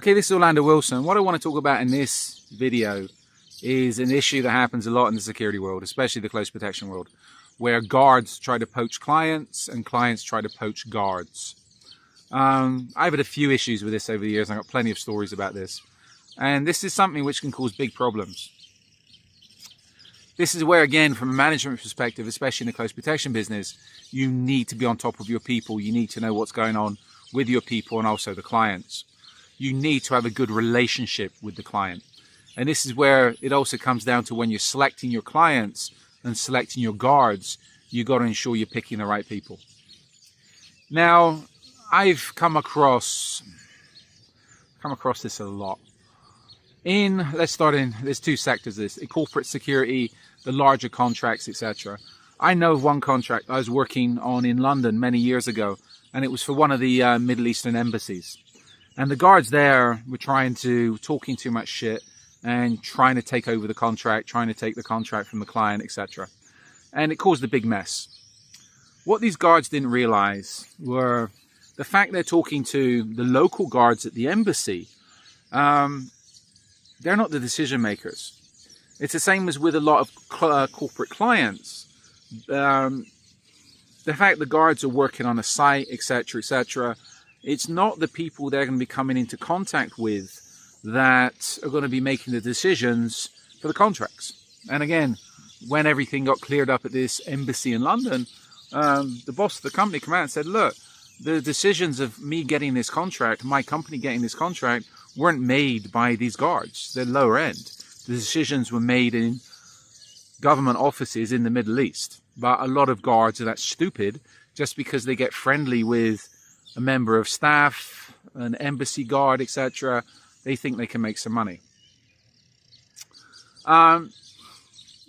Okay, this is Orlando Wilson. What I want to talk about in this video is an issue that happens a lot in the security world, especially the close protection world, where guards try to poach clients and clients try to poach guards. I've had a few issues with this over the years, and I've got plenty of stories about this. And this is something which can cause big problems. This is where, again, from a management perspective, especially in the close protection business, you need to be on top of your people. You need to know what's going on with your people and also the clients. You need to have a good relationship with the client. And this is where it also comes down to when you're selecting your clients and selecting your guards, you got to ensure you're picking the right people. Now, I've come across this a lot. Let's start in, there's two sectors of this, in corporate security, the larger contracts, etc. I know of one contract I was working on in London many years ago, and it was for one of the Middle Eastern embassies. And the guards there were talking too much shit and trying to take over the contract, trying to take the contract from the client, etc. And it caused a big mess. What these guards didn't realize were the fact they're talking to the local guards at the embassy. They're not the decision makers. It's the same as with a lot of corporate clients. The fact the guards are working on a site, etc., etc., it's not the people they're going to be coming into contact with that are going to be making the decisions for the contracts. And again, when everything got cleared up at this embassy in London, the boss of the company came out and said, look, the decisions of me getting this contract, my company getting this contract, weren't made by these guards. They're lower end. The decisions were made in government offices in the Middle East. But a lot of guards are that stupid just because they get friendly with a member of staff, an embassy guard, etc. They think they can make some money. The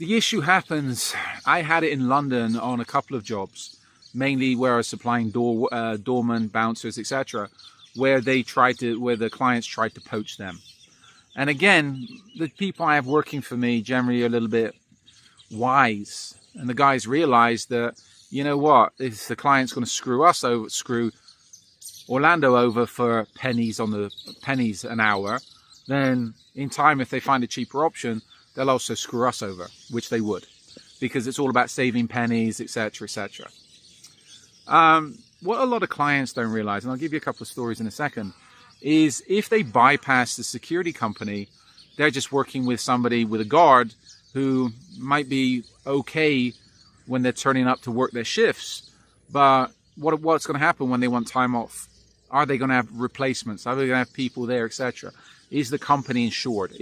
issue happens, I had it in London on a couple of jobs, mainly where I was supplying doormen, bouncers, etc., where the clients tried to poach them. And again, the people I have working for me generally are a little bit wise. And the guys realize that, you know what, if the client's going to screw Orlando over for pennies an hour, then in time, if they find a cheaper option, they'll also screw us over, which they would, because it's all about saving pennies, etc., etc. What a lot of clients don't realize, and I'll give you a couple of stories in a second, is if they bypass the security company, they're just working with somebody, with a guard, who might be okay when they're turning up to work their shifts, but what's going to happen when they want time off? Are they going to have replacements? Are they going to have people there, etc.? Is the company insured?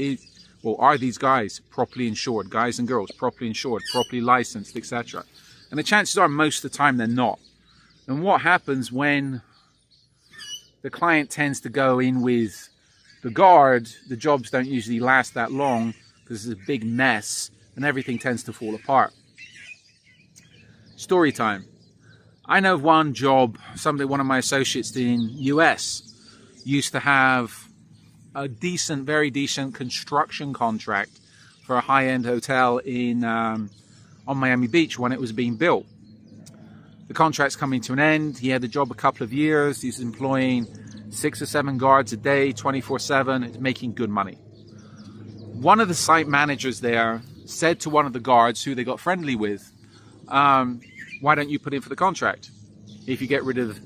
Are these guys properly insured? Guys and girls properly insured, properly licensed, etc.? And the chances are most of the time they're not. And what happens when the client tends to go in with the guard, the jobs don't usually last that long because it's a big mess and everything tends to fall apart. Story time. I know of one job, one of my associates in US used to have a very decent construction contract for a high-end hotel on Miami Beach when it was being built. The contract's coming to an end. He had the job a couple of years. He's employing 6 or 7 guards a day, 24/7. It's making good money. One of the site managers there said to one of the guards who they got friendly with, why don't you put in for the contract? If you get rid of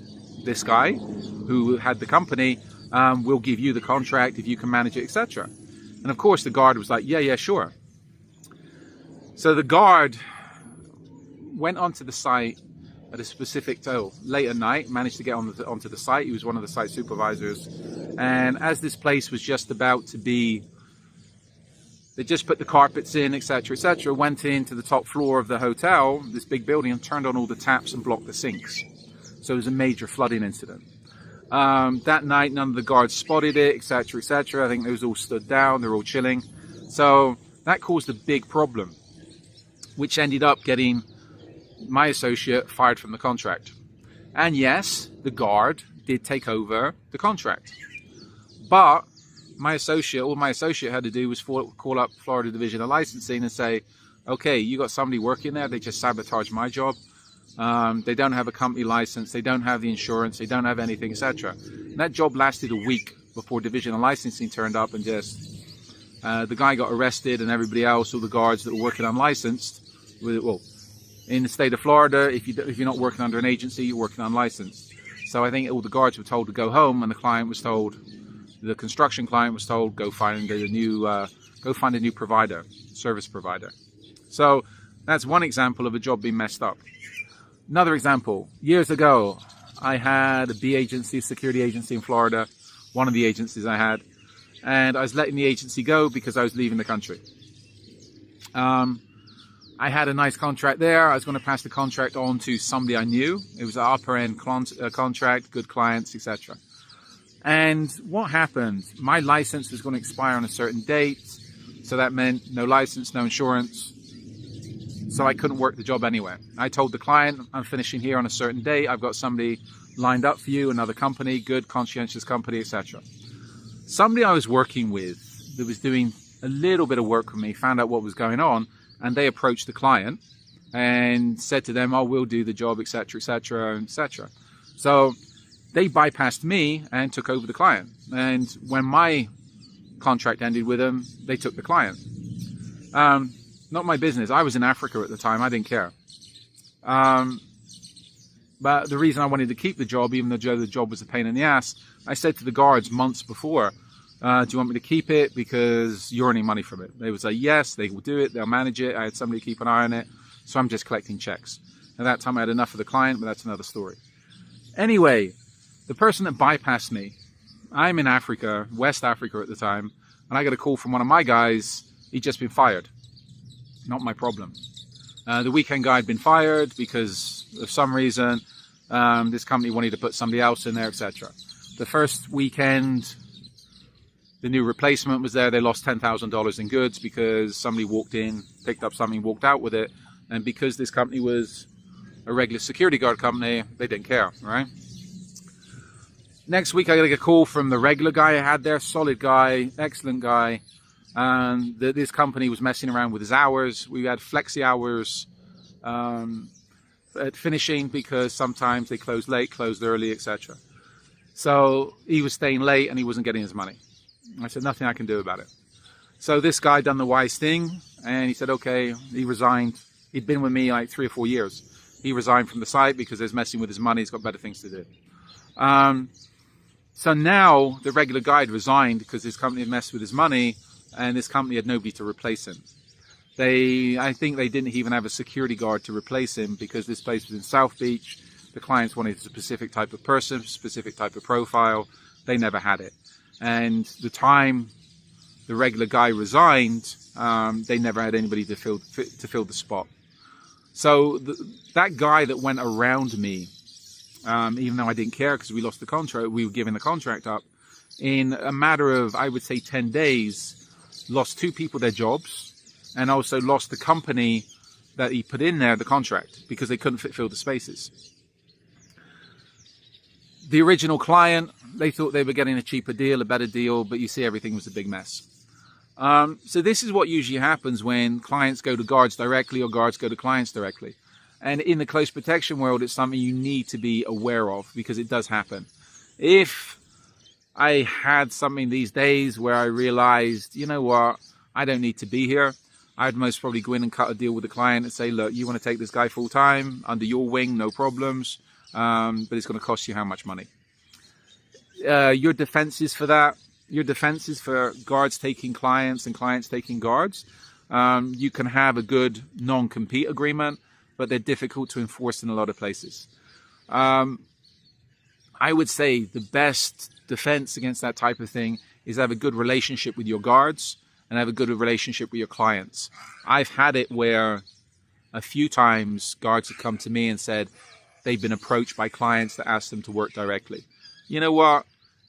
this guy who had the company, we'll give you the contract if you can manage it, etc. And of course the guard was like, yeah, sure. So the guard went onto the site at a specific late at night, managed to get onto the site. He was one of the site supervisors. And as this place was just about to be, they just put the carpets in, etc., etc., went into the top floor of the hotel, this big building, and turned on all the taps and blocked the sinks. So it was a major flooding incident. That night, none of the guards spotted it, etc., etc. I think they was all stood down, they're all chilling. So that caused a big problem, which ended up getting my associate fired from the contract. And yes, the guard did take over the contract. But all my associate had to do was call up Florida Division of Licensing and say, okay, you got somebody working there, they just sabotaged my job. They don't have a company license, they don't have the insurance, they don't have anything, etc. And that job lasted a week before division and licensing turned up and just the guy got arrested, and everybody else, all the guards that were working unlicensed, well, in the state of Florida, if you're not working under an agency, you're working unlicensed. So I think all the guards were told to go home, and the client was told, the construction client was told, go find a new provider, service provider. So that's one example of a job being messed up. Another example, years ago, I had a B agency, security agency in Florida, one of the agencies I had, and I was letting the agency go because I was leaving the country. I had a nice contract there. I was going to pass the contract on to somebody I knew. It was an upper-end contract, good clients, etc. And what happened? My license was going to expire on a certain date, so that meant no license, no insurance. So I couldn't work the job anyway. I told the client, I'm finishing here on a certain date. I've got somebody lined up for you, another company, good, conscientious company, etc. Somebody I was working with that was doing a little bit of work for me found out what was going on, and they approached the client and said to them, oh, we'll do the job, etc., etc., etc. So they bypassed me and took over the client. And when my contract ended with them, they took the client. Not my business. I was in Africa at the time. I didn't care. But the reason I wanted to keep the job, even though the job was a pain in the ass, I said to the guards months before, do you want me to keep it because you're earning money from it? They would say, yes, they will do it. They'll manage it. I had somebody keep an eye on it. So I'm just collecting checks. At that time, I had enough of the client, but that's another story. Anyway, the person that bypassed me, I'm in Africa, West Africa at the time, and I got a call from one of my guys. He'd just been fired. Not my problem. The weekend guy had been fired because of some reason. This company wanted to put somebody else in there, etc. The first weekend, the new replacement was there. They lost $10,000 in goods because somebody walked in, picked up something, walked out with it. And because this company was a regular security guard company, they didn't care, right? Next week, I got a call from the regular guy I had there, solid guy, excellent guy. And this company was messing around with his hours. We had flexi hours at finishing because sometimes they closed late, closed early, etc. So he was staying late and he wasn't getting his money. I said, nothing I can do about it. So this guy done the wise thing, and he said, okay, he resigned. He'd been with me like 3 or 4 years. He resigned from the site because he's messing with his money. He's got better things to do. So now the regular guy had resigned because his company had messed with his money, and this company had nobody to replace him. I think they didn't even have a security guard to replace him because this place was in South Beach. The clients wanted a specific type of person, specific type of profile. They never had it. And the time the regular guy resigned, they never had anybody to fill the spot. So that guy that went around me, even though I didn't care because we lost the contract, we were giving the contract up, in a matter of, I would say, 10 days, lost 2 people their jobs, and also lost the company that he put in there, the contract, because they couldn't fill the spaces. The original client, they thought they were getting a cheaper deal, a better deal, but you see everything was a big mess. So this is what usually happens when clients go to guards directly or guards go to clients directly. And in the close protection world, it's something you need to be aware of because it does happen. If I had something these days where I realized, you know what, I don't need to be here, I'd most probably go in and cut a deal with the client and say, look, you want to take this guy full time under your wing, no problems, but it's going to cost you how much money? Your defenses for that, your defenses for guards taking clients and clients taking guards, you can have a good non-compete agreement, but they're difficult to enforce in a lot of places. I would say the best defense against that type of thing is have a good relationship with your guards and have a good relationship with your clients. I've had it where a few times guards have come to me and said they've been approached by clients that ask them to work directly. You know what?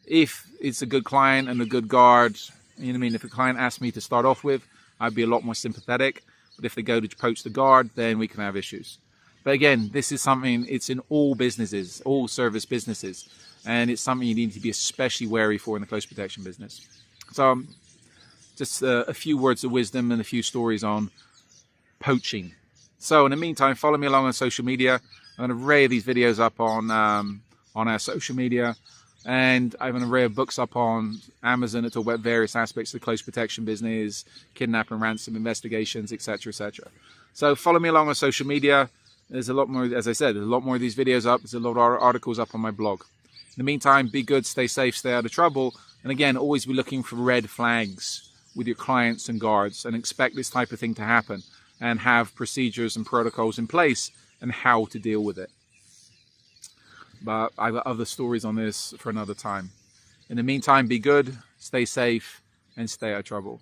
If it's a good client and a good guard, you know what I mean? If a client asked me to start off with, I'd be a lot more sympathetic. But if they go to approach the guard, then we can have issues. But again, this is something, it's in all businesses, all service businesses. And it's something you need to be especially wary for in the close protection business. So just a few words of wisdom and a few stories on poaching. So in the meantime, follow me along on social media. I'm going to array these videos up on our social media. And I have an array of books up on Amazon that talk about various aspects of the close protection business, kidnap and ransom investigations, etc., etc. So follow me along on social media. There's a lot more, as I said, there's a lot more of these videos up. There's a lot of articles up on my blog. In the meantime, be good, stay safe, stay out of trouble. And again, always be looking for red flags with your clients and guards, and expect this type of thing to happen, and have procedures and protocols in place and how to deal with it. But I've got other stories on this for another time. In the meantime, be good, stay safe, and stay out of trouble.